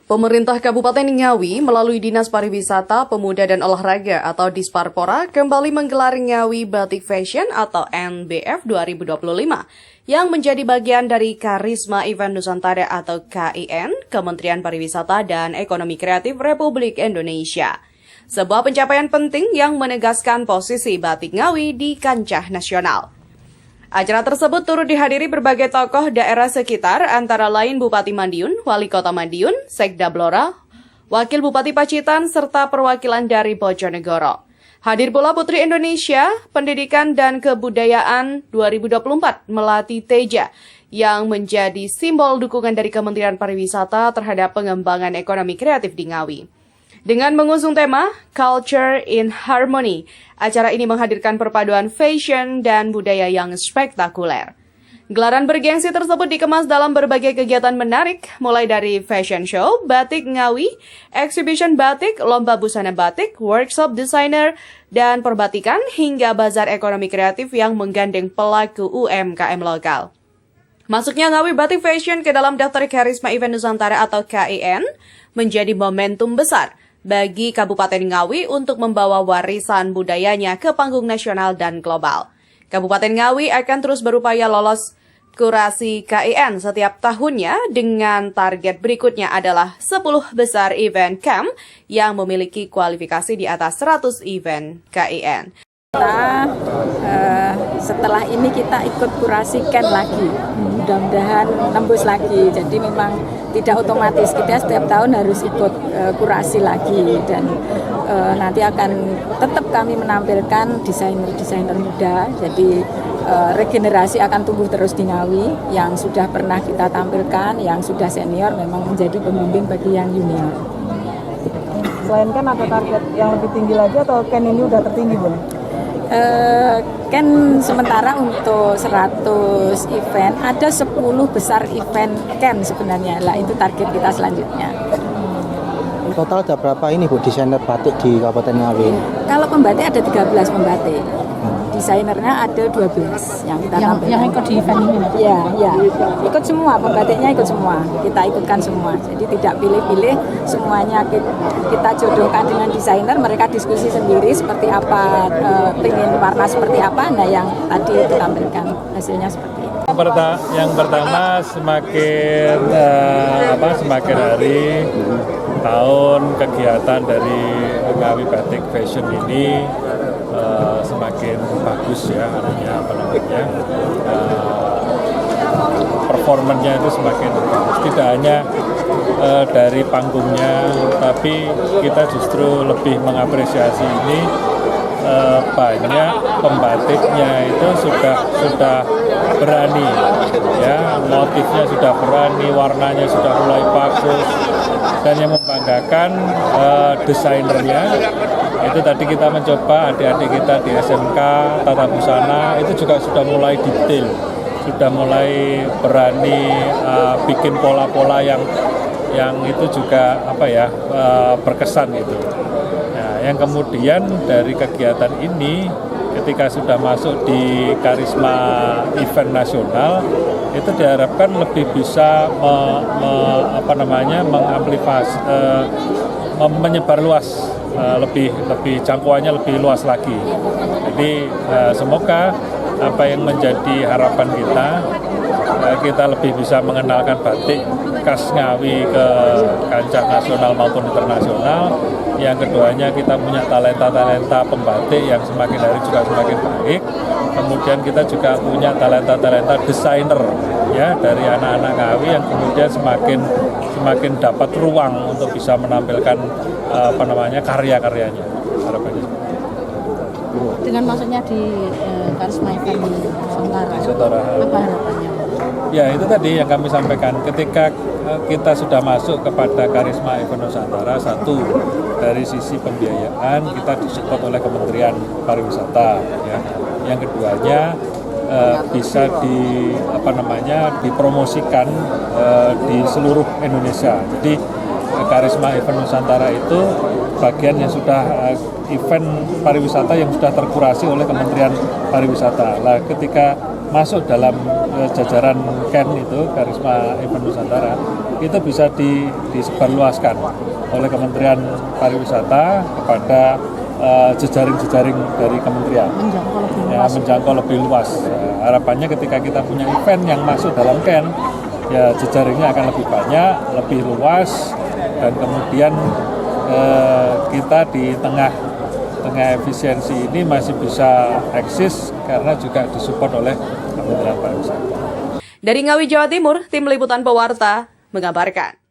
Pemerintah Kabupaten Ngawi melalui Dinas Pariwisata, Pemuda dan Olahraga atau Disparpora kembali menggelar Ngawi Batik Fashion atau NBF 2025 yang menjadi bagian dari Karisma Event Nusantara atau KIN, Kementerian Pariwisata dan Ekonomi Kreatif Republik Indonesia. Sebuah pencapaian penting yang menegaskan posisi Batik Ngawi di kancah nasional. Acara tersebut turut dihadiri berbagai tokoh daerah sekitar, antara lain Bupati Madiun, Wali Kota Madiun, Sekda Blora, Wakil Bupati Pacitan, serta perwakilan dari Bojonegoro. Hadir pula Putri Indonesia, Pendidikan dan Kebudayaan 2024 Melati Teja, yang menjadi simbol dukungan dari Kementerian Pariwisata terhadap pengembangan ekonomi kreatif di Ngawi. Dengan mengusung tema Culture in Harmony, acara ini menghadirkan perpaduan fashion dan budaya yang spektakuler. Gelaran bergengsi tersebut dikemas dalam berbagai kegiatan menarik, mulai dari fashion show, batik Ngawi, exhibition batik, lomba busana batik, workshop desainer, dan perbatikan, hingga bazar ekonomi kreatif yang menggandeng pelaku UMKM lokal. Masuknya Ngawi Batik Fashion ke dalam daftar Karisma Event Nusantara atau KIN menjadi momentum besar bagi Kabupaten Ngawi untuk membawa warisan budayanya ke panggung nasional dan global. Kabupaten Ngawi akan terus berupaya lolos kurasi KIN setiap tahunnya dengan target berikutnya adalah 10 besar event camp yang memiliki kualifikasi di atas 100 event KIN. Setelah ini kita ikut kurasi KIN lagi, mudah-mudahan nembus lagi. Jadi memang tidak otomatis, kita setiap tahun harus ikut kurasi lagi, dan nanti akan tetap kami menampilkan desainer-desainer muda. Jadi regenerasi akan tumbuh terus di Ngawi. Yang sudah pernah kita tampilkan, yang sudah senior memang menjadi pembimbing bagi yang junior. Selain kan ada target yang lebih tinggi lagi atau KIN ini udah tertinggi, Bun? KIN sementara untuk 100 event, ada 10 besar event KIN sebenarnya. Lah itu target kita selanjutnya. Total ada berapa ini Bu desainer batik di Kabupaten Ngawi? Kalau pembatik ada 13 pembatik. Desainernya ada 12 yang kita tampilkan. Yang ikut di event ini? Ya. Ikut semua, pembatiknya ikut semua. Kita ikutkan semua. Jadi tidak pilih-pilih, semuanya kita jodohkan dengan desainer, mereka diskusi sendiri seperti apa, pengen warna seperti apa, nah yang tadi ditampilkan hasilnya seperti itu. Yang pertama semakin hari tahun kegiatan dari Ngawi Batik Fashion ini semakin bagus ya, artinya performanya itu semakin bagus. Tidak hanya dari panggungnya, tapi kita justru lebih mengapresiasi ini banyak pembatiknya itu sudah berani ya, motifnya sudah berani, warnanya sudah mulai bagus, dan yang membanggakan desainernya itu tadi kita mencoba adik-adik kita di SMK Tata Busana itu juga sudah mulai detail, sudah mulai berani bikin pola-pola yang itu juga berkesan gitu. Nah, yang kemudian dari kegiatan ini ketika sudah masuk di Karisma Event Nasional itu diharapkan lebih bisa mengamplifikasi, menyebar luas, lebih jangkauannya lebih luas lagi. Jadi semoga apa yang menjadi harapan kita lebih bisa mengenalkan batik khas Ngawi ke kancah nasional maupun internasional. Yang keduanya kita punya talenta-talenta pembatik yang semakin hari juga semakin baik. Kemudian kita juga punya talenta-talenta desainer ya dari anak-anak Ngawi yang kemudian semakin dapat ruang untuk bisa menampilkan karya-karyanya. Harapannya. Dengan masuknya di Karisma Event Nusantara, apa harapannya? Ya itu tadi yang kami sampaikan, ketika kita sudah masuk kepada Karisma Event Nusantara, satu dari sisi pembiayaan kita disupport oleh Kementerian Pariwisata ya. Yang keduanya bisa dipromosikan di seluruh Indonesia. Jadi Karisma Event Nusantara itu bagian yang sudah event pariwisata yang sudah terkurasi oleh Kementerian Pariwisata. Lah ketika masuk dalam jajaran KEN itu, Karisma Event Nusantara, itu bisa disebarluaskan oleh Kementerian Pariwisata kepada jejaring-jejaring dari kementerian, menjangkau lebih luas. Harapannya ketika kita punya event yang masuk dalam KEN, ya jejaringnya akan lebih banyak, lebih luas, dan kemudian kita di tengah efisiensi ini masih bisa eksis karena juga disupport oleh Kementerian Pariwisata. Dari Ngawi, Jawa Timur, Tim Liputan Pewarta mengabarkan.